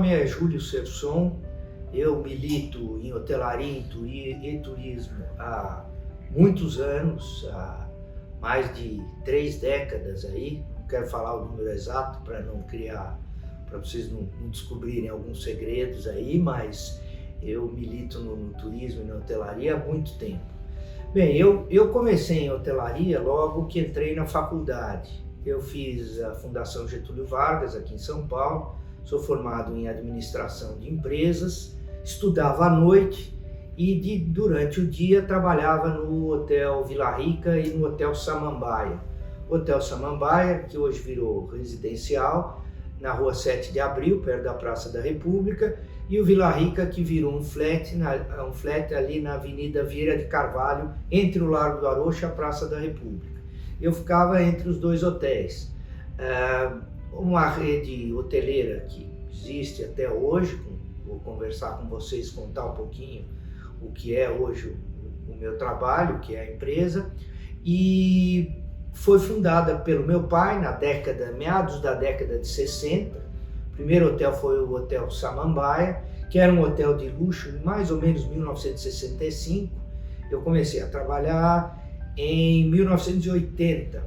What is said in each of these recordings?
nome é Júlio Serson, eu milito em hotelaria e turismo há muitos anos, há mais de 3 décadas aí, não quero falar o número exato para não criar, para vocês não descobrirem alguns segredos aí, mas eu milito no turismo e na hotelaria há muito tempo. Bem, eu comecei em hotelaria logo que entrei na faculdade. Eu fiz a Fundação Getúlio Vargas aqui em São Paulo, sou formado em administração de empresas, estudava à noite e durante o dia trabalhava no Hotel Vila Rica e no Hotel Samambaia. O Hotel Samambaia, que hoje virou residencial, na Rua 7 de Abril, perto da Praça da República, e o Vila Rica, que virou um flat ali na Avenida Vieira de Carvalho, entre o Largo do Arouche e a Praça da República. Eu ficava entre os 2 hotéis. Uma rede hoteleira que existe até hoje, vou conversar com vocês, contar um pouquinho o que é hoje o meu trabalho, o que é a empresa, e foi fundada pelo meu pai meados da década de 60. O primeiro hotel foi o Hotel Samambaia, que era um hotel de luxo em mais ou menos 1965. Eu comecei a trabalhar em 1980,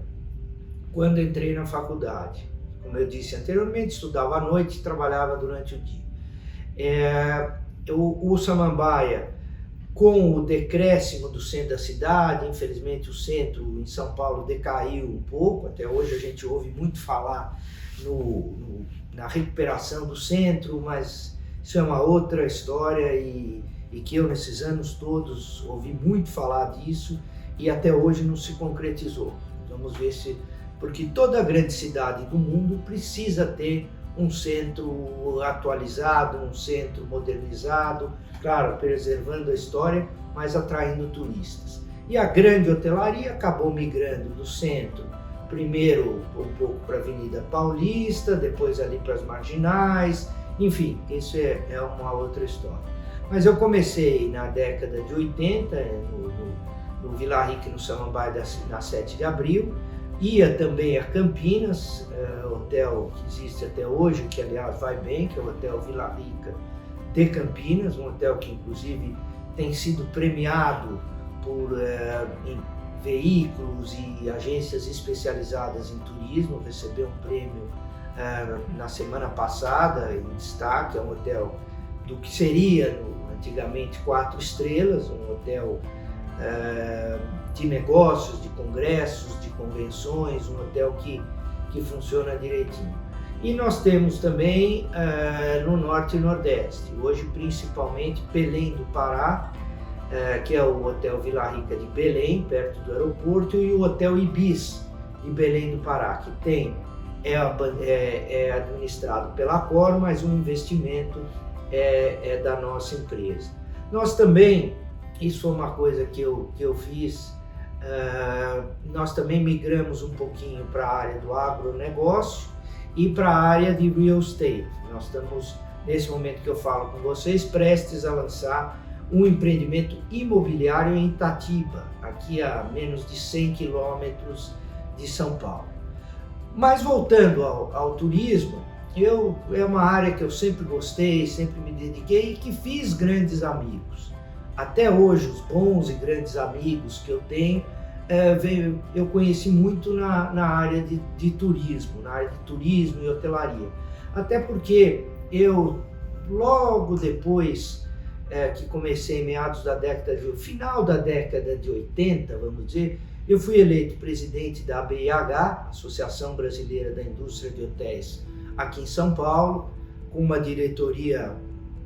quando entrei na faculdade. Como eu disse anteriormente, estudava à noite e trabalhava durante o dia. O Samambaia, com o decréscimo do centro da cidade, infelizmente o centro em São Paulo decaiu um pouco, até hoje a gente ouve muito falar na recuperação do centro, mas isso é uma outra história e que eu nesses anos todos ouvi muito falar disso e até hoje não se concretizou. Vamos ver se... Porque toda grande cidade do mundo precisa ter um centro atualizado, um centro modernizado, claro, preservando a história, mas atraindo turistas. E a grande hotelaria acabou migrando do centro, primeiro um pouco para a Avenida Paulista, depois ali para as Marginais, enfim, isso é uma outra história. Mas eu comecei na década de 80, no Vila Rica, no Samambaia, na 7 de Abril, ia também a Campinas, hotel que existe até hoje, que aliás vai bem, que é o Hotel Vila Rica de Campinas, um hotel que inclusive tem sido premiado por veículos e agências especializadas em turismo, recebeu um prêmio na semana passada, em destaque. É um hotel do que seria antigamente 4 estrelas, um hotel de negócios, de congressos, de convenções, um hotel que funciona direitinho. E nós temos também no Norte e Nordeste, hoje principalmente Belém do Pará, que é o Hotel Vila Rica de Belém, perto do aeroporto, e o Hotel Ibis de Belém do Pará, que é administrado pela Accor, mas o investimento é da nossa empresa. Nós também, isso foi uma coisa que eu fiz, nós também migramos um pouquinho para a área do agronegócio e para a área de real estate. Nós estamos, nesse momento que eu falo com vocês, prestes a lançar um empreendimento imobiliário em Itatiba, aqui a menos de 100 quilômetros de São Paulo. Mas voltando ao turismo, é uma área que eu sempre gostei, sempre me dediquei e que fiz grandes amigos. Até hoje, os bons e grandes amigos que eu tenho, eu conheci muito na área de turismo, na área de turismo e hotelaria. Até porque eu, logo depois que comecei, final da década de 80, vamos dizer, eu fui eleito presidente da ABIH, Associação Brasileira da Indústria de Hotéis, aqui em São Paulo, com uma diretoria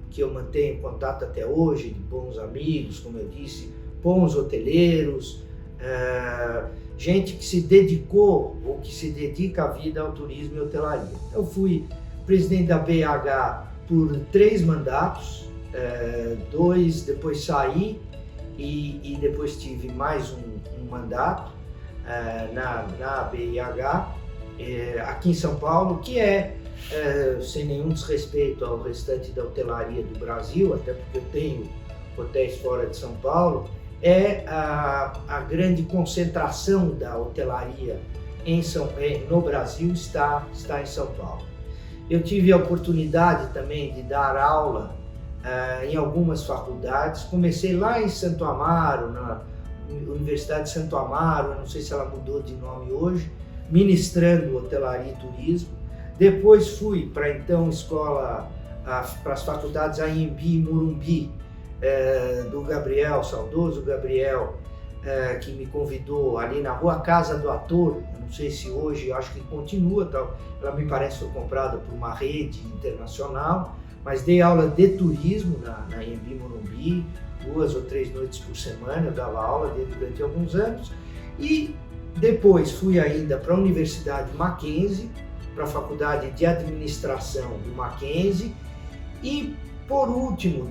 que eu mantenho contato até hoje, de bons amigos, como eu disse, bons hoteleiros, gente que se dedicou ou que se dedica à vida ao turismo e hotelaria. Eu fui presidente da BH por 3 mandatos, 2, depois saí e depois tive mais um mandato na BIH, aqui em São Paulo, que sem nenhum desrespeito ao restante da hotelaria do Brasil, até porque eu tenho hotéis fora de São Paulo, a grande concentração da hotelaria no Brasil está em São Paulo. Eu tive a oportunidade também de dar aula em algumas faculdades. Comecei lá em Santo Amaro, na Universidade de Santo Amaro, eu não sei se ela mudou de nome hoje, ministrando hotelaria e turismo. Depois fui para então escola, para as faculdades Anhembi e Morumbi, do Gabriel, saudoso Gabriel, que me convidou ali na Rua Casa do Ator. Eu não sei se hoje, acho que continua, tal. Ela me parece que foi comprada por uma rede internacional, mas dei aula de turismo na Anhembi Morumbi, 2 ou 3 noites por semana, eu dava aula durante alguns anos. E depois fui ainda para a Universidade Mackenzie, para a Faculdade de Administração do Mackenzie, e por último,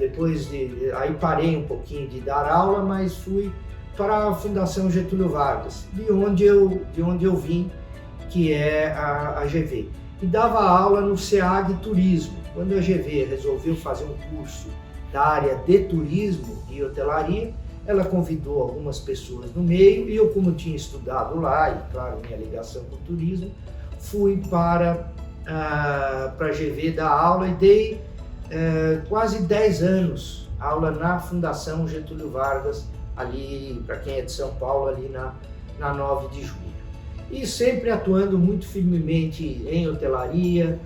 aí parei um pouquinho de dar aula, mas fui para a Fundação Getúlio Vargas, de onde eu vim, que é a GV. E dava aula no SEAG Turismo. Quando a GV resolveu fazer um curso da área de turismo e hotelaria, ela convidou algumas pessoas no meio, e eu, como tinha estudado lá, e claro, minha ligação com o turismo, fui para a GV dar aula e dei quase 10 anos aula na Fundação Getúlio Vargas, ali, para quem é de São Paulo, ali na 9 de julho. E sempre atuando muito firmemente em hotelaria,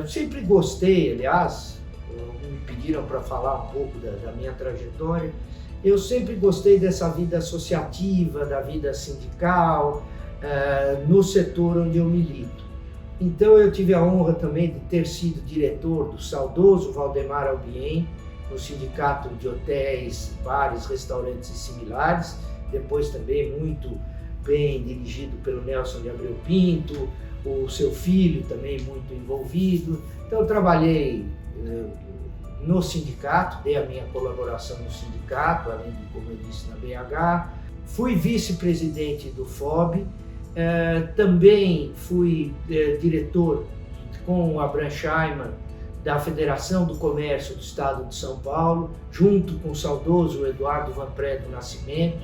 sempre gostei, aliás, me pediram para falar um pouco da minha trajetória, eu sempre gostei dessa vida associativa, da vida sindical, no setor onde eu milito. Então eu tive a honra também de ter sido diretor do saudoso Valdemar Albien, no Sindicato de Hotéis, Bares, Restaurantes e Similares, depois também muito bem dirigido pelo Nelson de Abreu Pinto, o seu filho também muito envolvido. Então eu trabalhei no sindicato, dei a minha colaboração no sindicato, além de, como eu disse, na BH. Fui vice-presidente do FOB, também fui diretor com o Abraham Scheiman da Federação do Comércio do Estado de São Paulo, junto com o saudoso Eduardo Vanpré do Nascimento,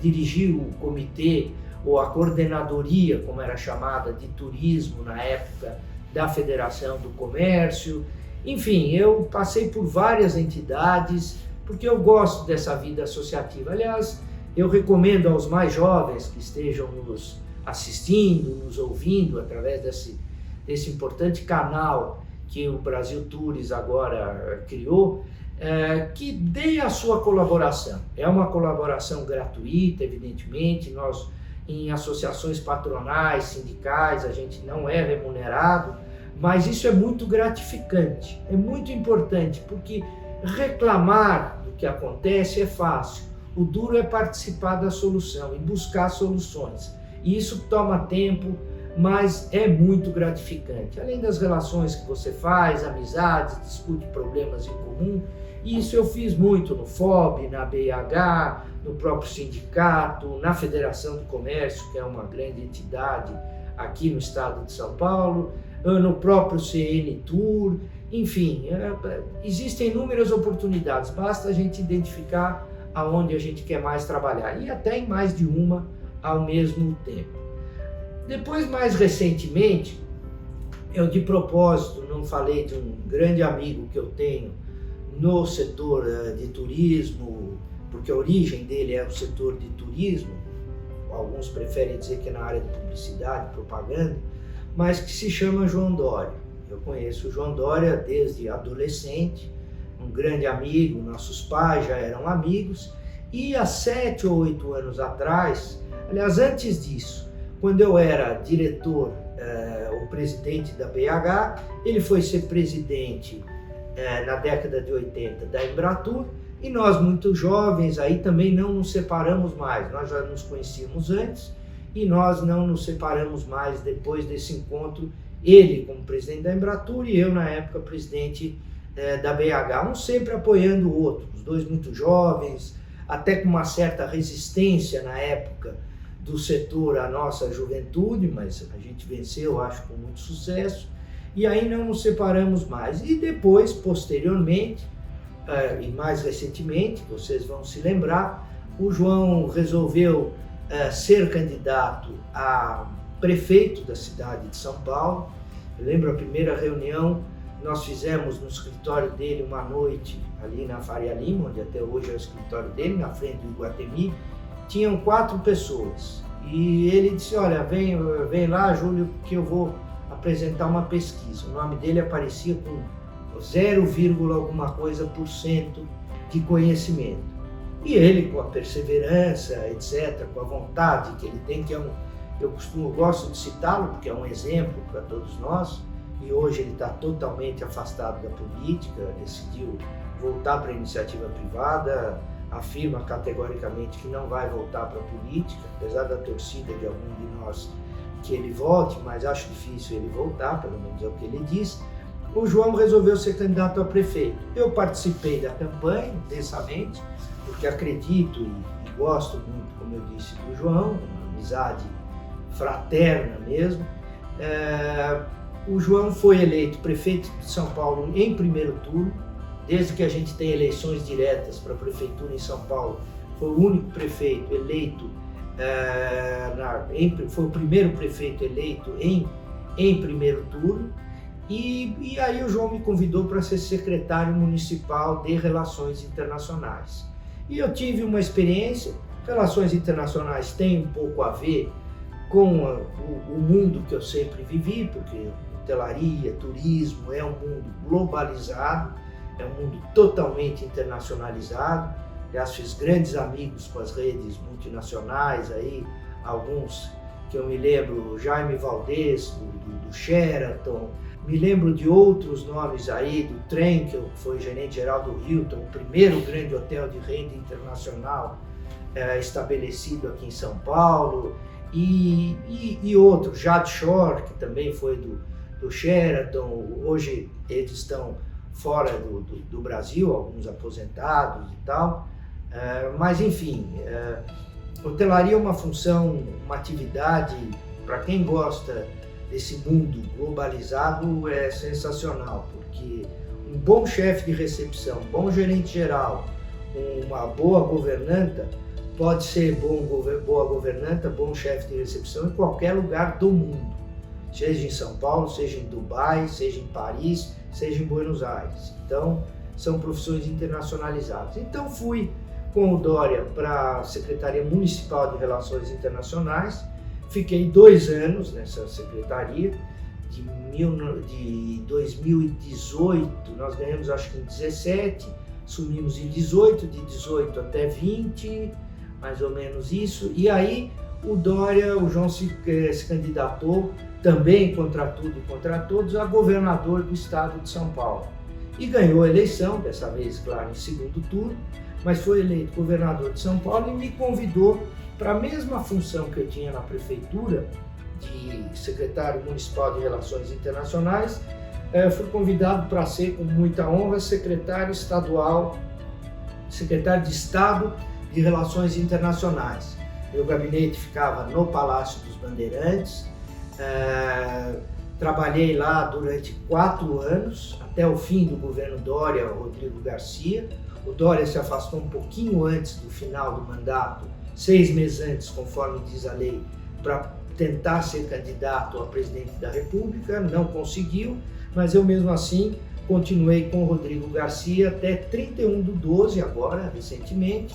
dirigi o comitê, ou a coordenadoria, como era chamada, de turismo na época da Federação do Comércio. Enfim, eu passei por várias entidades, porque eu gosto dessa vida associativa. Aliás, eu recomendo aos mais jovens que estejam nos assistindo, nos ouvindo, através desse importante canal que o Brasil Tours agora criou, que dê a sua colaboração. É uma colaboração gratuita, evidentemente. Nós, em associações patronais, sindicais, a gente não é remunerado, mas isso é muito gratificante, é muito importante, porque reclamar do que acontece é fácil. O duro é participar da solução e buscar soluções. E isso toma tempo, mas é muito gratificante. Além das relações que você faz, amizades, discute problemas em comum. E isso eu fiz muito no FOB, na BIH, no próprio sindicato, na Federação do Comércio, que é uma grande entidade aqui no estado de São Paulo, no próprio CN Tour. Enfim, existem inúmeras oportunidades, basta a gente identificar aonde a gente quer mais trabalhar, e até em mais de uma ao mesmo tempo. Depois, mais recentemente, eu de propósito não falei de um grande amigo que eu tenho no setor de turismo, porque a origem dele é o setor de turismo, alguns preferem dizer que é na área de publicidade, propaganda, mas que se chama João Dória. Eu conheço o João Dória desde adolescente, um grande amigo, nossos pais já eram amigos, e há 7 ou 8 anos atrás, aliás, antes disso, quando eu era diretor, o presidente da BH, ele foi ser presidente na década de 80 da Embratur, e nós, muito jovens, aí também não nos separamos mais. Nós já nos conhecíamos antes e nós não nos separamos mais depois desse encontro, ele como presidente da Embratur e eu, na época, presidente da BH, um sempre apoiando o outro, os dois muito jovens, até com uma certa resistência na época do setor à nossa juventude, mas a gente venceu, acho, com muito sucesso, e aí não nos separamos mais. E depois, posteriormente, e mais recentemente, vocês vão se lembrar, o João resolveu ser candidato a prefeito da cidade de São Paulo, Eu lembro a primeira reunião, nós fizemos no escritório dele uma noite, ali na Faria Lima, onde até hoje é o escritório dele, na frente do Iguatemi. Tinham 4 pessoas. E ele disse, olha, vem lá, Júlio, que eu vou apresentar uma pesquisa. O nome dele aparecia com 0, alguma coisa por cento de conhecimento. E ele, com a perseverança, etc., com a vontade que ele tem, que é gosto de citá-lo, porque é um exemplo para todos nós, e hoje ele está totalmente afastado da política, decidiu voltar para a iniciativa privada, afirma categoricamente que não vai voltar para a política, apesar da torcida de algum de nós que ele volte, mas acho difícil ele voltar, pelo menos é o que ele diz. O João resolveu ser candidato a prefeito. Eu participei da campanha intensamente, porque acredito e gosto muito, como eu disse, do João, uma amizade fraterna mesmo. O João foi eleito prefeito de São Paulo em primeiro turno. Desde que a gente tem eleições diretas para a prefeitura em São Paulo, foi o único prefeito eleito, foi o primeiro prefeito eleito em primeiro turno. E aí o João me convidou para ser secretário municipal de Relações Internacionais. E eu tive uma experiência. Relações internacionais tem um pouco a ver com o mundo que eu sempre vivi, porque hotelaria, turismo é um mundo globalizado, é um mundo totalmente internacionalizado. Aliás, fiz grandes amigos com as redes multinacionais, aí, alguns que eu me lembro, Jaime Valdez, do Sheraton, me lembro de outros nomes aí, do Trenkel, que foi gerente-geral do Hilton, o primeiro grande hotel de rede internacional estabelecido aqui em São Paulo, e outros, Jade Shore, que também foi do Sheraton. Hoje eles estão fora do Brasil, alguns aposentados e tal, mas enfim, hotelaria é uma função, uma atividade, para quem gosta desse mundo globalizado, é sensacional, porque um bom chefe de recepção, um bom gerente geral, uma boa governanta, pode ser boa governanta, bom chefe de recepção em qualquer lugar do mundo, seja em São Paulo, seja em Dubai, seja em Paris, seja em Buenos Aires. Então, são profissões internacionalizadas. Então, fui com o Dória para a Secretaria Municipal de Relações Internacionais, fiquei 2 anos nessa secretaria, de 2018, nós ganhamos acho que em 17, assumimos em 18, de 18 até 20, mais ou menos isso, e aí o João se candidatou, também contra tudo e contra todos, a governador do estado de São Paulo. E ganhou a eleição, dessa vez, claro, em segundo turno, mas foi eleito governador de São Paulo e me convidou para a mesma função que eu tinha na prefeitura, de secretário municipal de Relações Internacionais. Fui convidado para ser, com muita honra, secretário de Estado de Relações Internacionais. Meu gabinete ficava no Palácio dos Bandeirantes. Trabalhei lá durante 4 anos, até o fim do governo Dória, Rodrigo Garcia. O Dória se afastou um pouquinho antes do final do mandato, 6 meses antes, conforme diz a lei, para tentar ser candidato a presidente da República, não conseguiu, mas eu mesmo assim continuei com o Rodrigo Garcia até 31/12, agora, recentemente,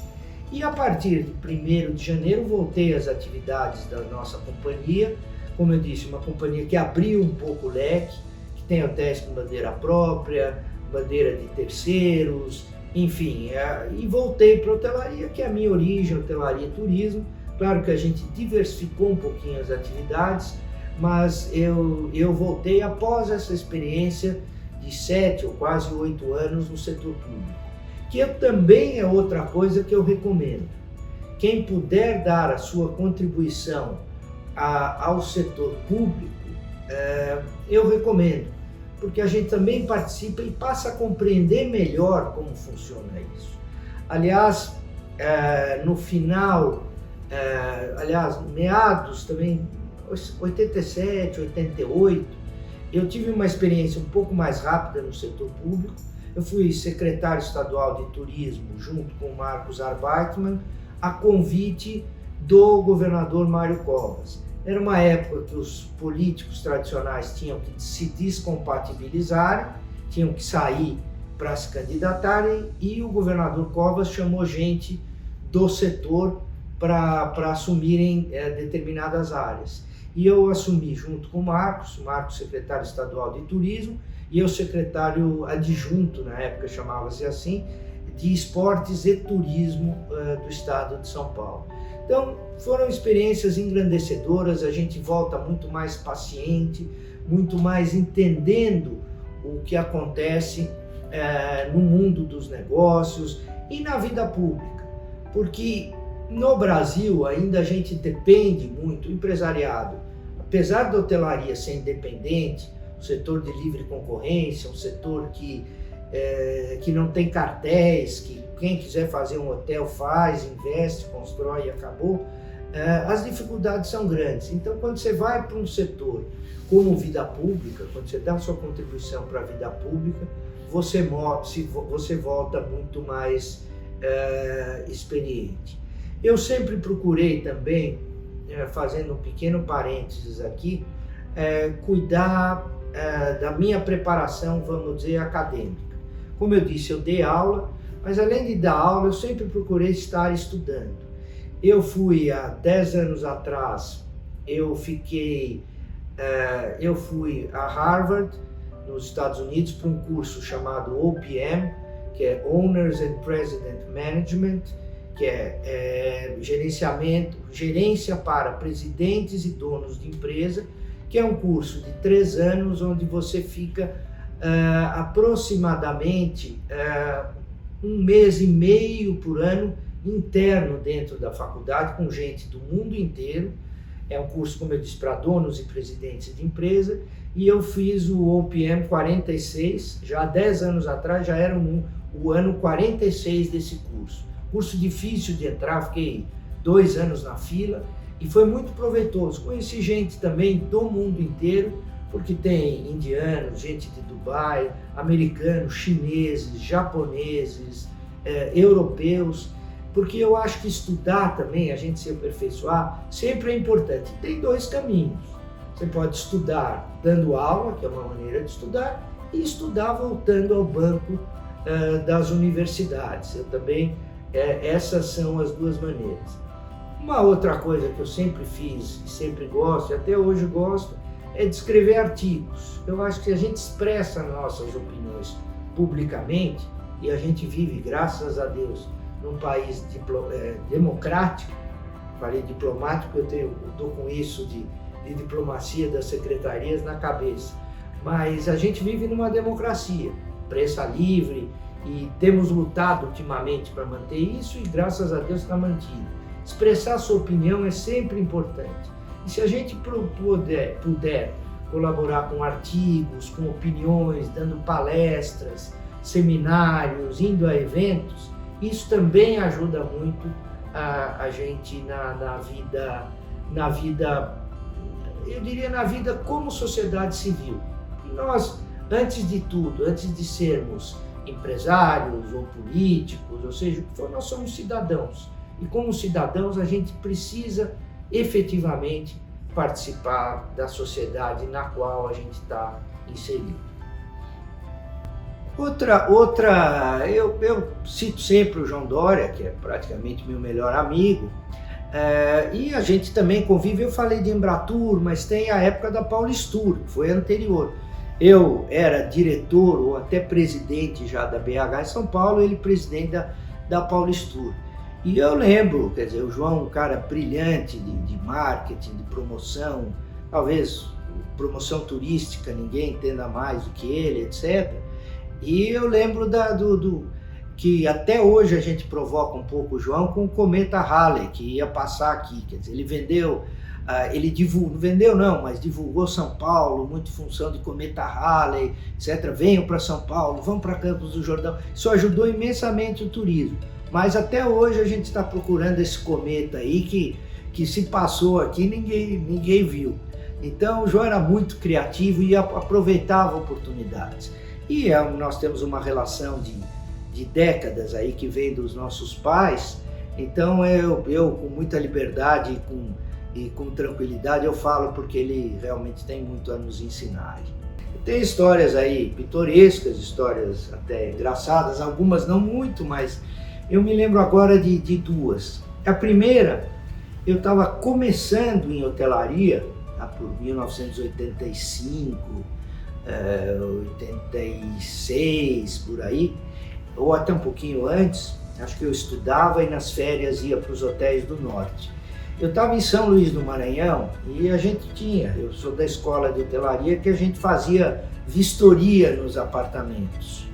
e a partir de 1º de janeiro voltei às atividades da nossa companhia. Como eu disse, uma companhia que abriu um pouco o leque, que tem hotéis com bandeira própria, bandeira de terceiros, enfim, e voltei para a hotelaria, que é a minha origem, hotelaria e turismo. Claro que a gente diversificou um pouquinho as atividades, mas eu voltei após essa experiência de 7 ou quase 8 anos no setor público, que também é outra coisa que eu recomendo. Quem puder dar a sua contribuição ao setor público, eu recomendo, porque a gente também participa e passa a compreender melhor como funciona isso. Aliás, no final, meados também, 87, 88, eu tive uma experiência um pouco mais rápida no setor público. Eu fui secretário estadual de turismo junto com o Marcos Arbeitmann, a convite do governador Mário Covas. Era uma época que os políticos tradicionais tinham que se descompatibilizarem, tinham que sair para se candidatarem, e o governador Covas chamou gente do setor para assumirem determinadas áreas. E eu assumi junto com o Marcos secretário estadual de turismo, e eu secretário adjunto, na época chamava-se assim, de esportes e turismo do estado de São Paulo. Então foram experiências engrandecedoras, a gente volta muito mais paciente, muito mais entendendo o que acontece no mundo dos negócios e na vida pública, porque no Brasil ainda a gente depende muito, o empresariado, apesar da hotelaria ser independente, o setor de livre concorrência, um setor que não tem cartéis, que quem quiser fazer um hotel faz, investe, constrói e acabou, as dificuldades são grandes. Então, quando você vai para um setor como vida pública, quando você dá a sua contribuição para a vida pública, você volta muito mais experiente. Eu sempre procurei também, fazendo um pequeno parênteses aqui, cuidar da minha preparação, vamos dizer, acadêmica. Como eu disse, eu dei aula, mas além de dar aula, eu sempre procurei estar estudando. Eu fui, há 10 anos atrás, eu fui a Harvard, nos Estados Unidos, para um curso chamado OPM, que é Owners and President Management, que é gerência para presidentes e donos de empresa, que é um curso de 3 anos, onde você fica aproximadamente 1 mês e meio por ano interno dentro da faculdade, com gente do mundo inteiro. É um curso, como eu disse, para donos e presidentes de empresa, e eu fiz o OPM 46, já há 10 anos atrás, já era o ano 46 desse curso. Curso difícil de entrar, fiquei 2 anos na fila, e foi muito proveitoso. Conheci gente também do mundo inteiro, porque tem indianos, gente de Dubai, americanos, chineses, japoneses, europeus, porque eu acho que estudar também, a gente se aperfeiçoar, sempre é importante. Tem 2 caminhos. Você pode estudar dando aula, que é uma maneira de estudar, e estudar voltando ao banco das universidades. Eu também, essas são as 2 maneiras. Uma outra coisa que eu sempre fiz, e sempre gosto, e até hoje gosto, é de escrever artigos. Eu acho que se a gente expressa nossas opiniões publicamente, e a gente vive, graças a Deus, num país democrático, falei diplomático, eu estou com isso de diplomacia das secretarias na cabeça, mas a gente vive numa democracia, imprensa livre, e temos lutado ultimamente para manter isso, e graças a Deus está mantido. Expressar sua opinião é sempre importante. E se a gente puder colaborar com artigos, com opiniões, dando palestras, seminários, indo a eventos, isso também ajuda muito a gente na vida, eu diria, na vida como sociedade civil. E nós, antes de tudo, antes de sermos empresários ou políticos, ou seja, o que for, nós somos cidadãos. E como cidadãos, a gente precisa efetivamente participar da sociedade na qual a gente está inserido. Eu cito sempre o João Dória, que é praticamente meu melhor amigo, e a gente também convive. Eu falei de Embratur, mas tem a época da Paulistur, que foi anterior. Eu era diretor ou até presidente já da BH em São Paulo, ele presidente da Paulistur. E eu lembro, quer dizer, o João, um cara brilhante de marketing, de promoção, talvez promoção turística, ninguém entenda mais do que ele, etc. E eu lembro que até hoje a gente provoca um pouco o João com o cometa Halley, que ia passar aqui. Quer dizer, ele vendeu, mas divulgou São Paulo, muito em função de cometa Halley, etc. Venham para São Paulo, vão para Campos do Jordão. Isso ajudou imensamente o turismo. Mas até hoje a gente está procurando esse cometa aí que se passou aqui, ninguém viu. Então o João era muito criativo e aproveitava oportunidades. E nós temos uma relação de décadas aí que vem dos nossos pais. Então eu com muita liberdade, e com tranquilidade eu falo porque ele realmente tem muito a nos ensinar. Tem histórias aí pitorescas, histórias até engraçadas, algumas não muito, mas eu me lembro agora de duas. A primeira, eu estava começando em hotelaria, por 1985, 86, por aí, ou até um pouquinho antes. Acho que eu estudava e nas férias ia para os hotéis do norte. Eu estava em São Luís do Maranhão e a gente eu sou da escola de hotelaria, que a gente fazia vistoria nos apartamentos.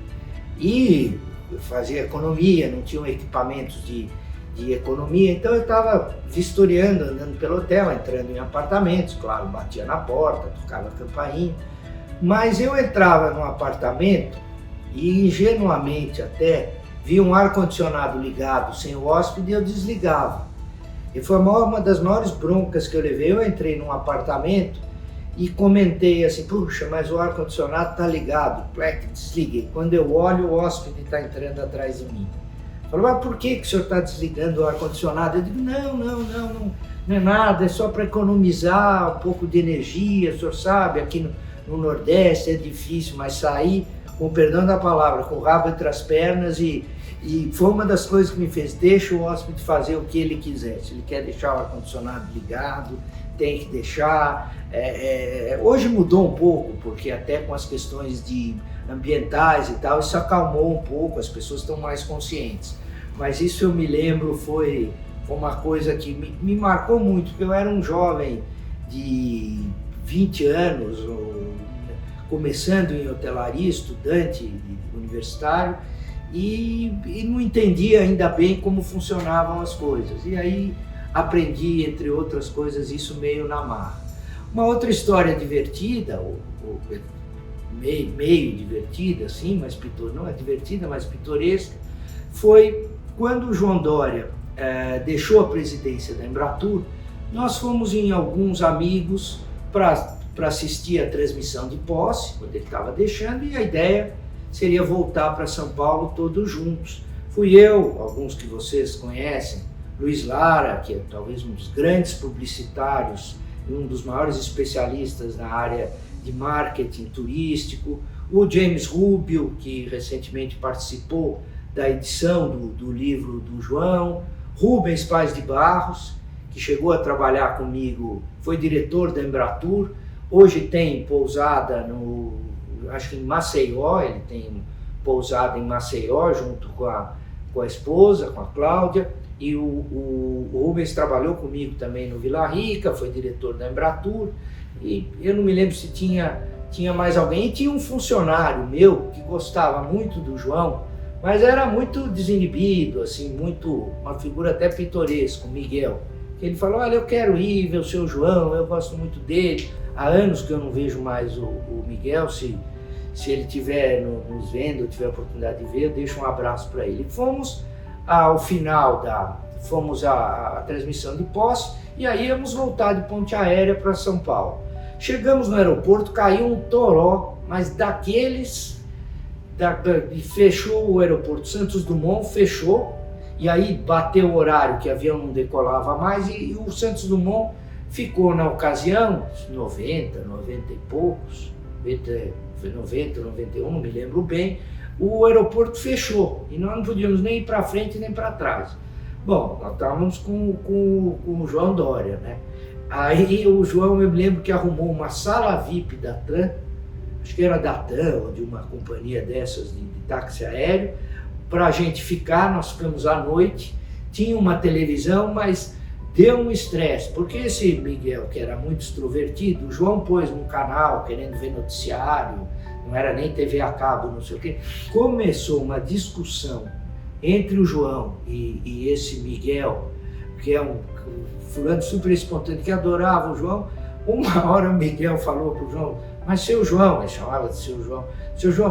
E eu fazia economia, não tinham equipamentos de economia, então eu estava vistoriando, andando pelo hotel, entrando em apartamentos, claro, batia na porta, tocava a campainha. Mas eu entrava num apartamento e ingenuamente até via um ar-condicionado ligado sem o hóspede e eu desligava. E foi uma das maiores broncas que eu levei. Eu entrei num apartamento e comentei assim, puxa, mas o ar-condicionado está ligado, desliguei. Quando eu olho, o hóspede está entrando atrás de mim. Falou, mas por que o senhor está desligando o ar-condicionado? Eu digo, não é nada, é só para economizar um pouco de energia, o senhor sabe, aqui no Nordeste é difícil, mas sair, com perdão da palavra, com o rabo entre as pernas e foi uma das coisas que me fez, deixa o hóspede fazer o que ele quiser. Se ele quer deixar o ar-condicionado ligado, tem que deixar. Hoje mudou um pouco, porque até com as questões ambientais e tal, isso acalmou um pouco, as pessoas estão mais conscientes. Mas isso eu me lembro, foi uma coisa que me marcou muito, porque eu era um jovem de 20 anos, começando em hotelaria, estudante universitário, e não entendia ainda bem como funcionavam as coisas. E aí aprendi, entre outras coisas, isso meio na marra. Uma outra história divertida, meio divertida, assim, mas não é divertida, mas pitoresca, foi quando o João Doria deixou a presidência da Embratur. Nós fomos em alguns amigos para assistir a transmissão de posse, quando ele estava deixando, e a ideia seria voltar para São Paulo todos juntos. Fui eu, alguns que vocês conhecem, Luiz Lara, que é talvez um dos grandes publicitários e um dos maiores especialistas na área de marketing turístico, o James Rubio, que recentemente participou da edição do livro do João, Rubens Paz de Barros, que chegou a trabalhar comigo, foi diretor da Embratur, hoje tem pousada acho que em Maceió, ele tem pousada em Maceió junto com a esposa, com a Cláudia, e o Rubens trabalhou comigo também no Vila Rica, foi diretor da Embratur, e eu não me lembro se tinha mais alguém, e tinha um funcionário meu que gostava muito do João, mas era muito desinibido, assim, uma figura até pitoresca, o Miguel. Ele falou, olha, eu quero ir ver o seu João, eu gosto muito dele. Há anos que eu não vejo mais o Miguel, se ele estiver nos vendo, ou tiver a oportunidade de ver, eu deixo um abraço para ele. Fomos ao final fomos à transmissão de posse, e aí íamos voltar de ponte aérea para São Paulo. Chegamos no aeroporto, caiu um toró, mas daqueles, e fechou o aeroporto Santos Dumont, fechou, e aí bateu o horário que o avião não decolava mais, e o Santos Dumont ficou na ocasião, 90 e poucos, foi 90, 91, não me lembro bem, o aeroporto fechou e nós não podíamos nem ir para frente nem para trás. Bom, nós estávamos com o João Doria, né? Aí o João, eu me lembro que arrumou uma sala VIP da TAM, acho que era da TAM ou de uma companhia dessas de táxi aéreo, para a gente ficar. Nós ficamos à noite, tinha uma televisão, mas deu um estresse, porque esse Miguel, que era muito extrovertido, o João pôs num canal querendo ver noticiário, não era nem TV a cabo, não sei o quê, começou uma discussão entre o João e esse Miguel, que é um fulano super espontâneo, que adorava o João. Uma hora o Miguel falou para o João, mas seu João, ele chamava de seu João,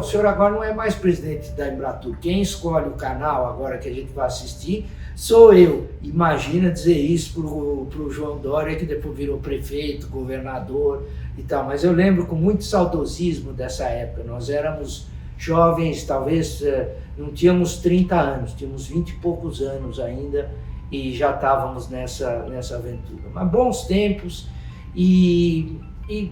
o senhor agora não é mais presidente da Embratur, quem escolhe o canal agora que a gente vai assistir sou eu. Imagina dizer isso pro João Doria, que depois virou prefeito, governador e tal. Mas eu lembro com muito saudosismo dessa época. Nós éramos jovens, talvez não tínhamos 30 anos, tínhamos 20 e poucos anos ainda, e já estávamos nessa aventura. Mas bons tempos e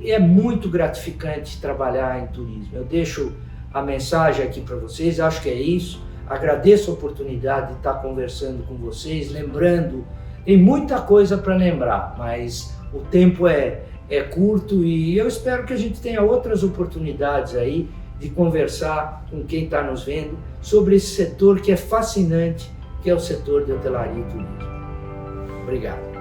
é muito gratificante trabalhar em turismo. Eu deixo a mensagem aqui para vocês, acho que é isso. Agradeço a oportunidade de estar conversando com vocês, lembrando, tem muita coisa para lembrar, mas o tempo é curto e eu espero que a gente tenha outras oportunidades aí de conversar com quem está nos vendo sobre esse setor que é fascinante, que é o setor de hotelaria e turismo. Obrigado.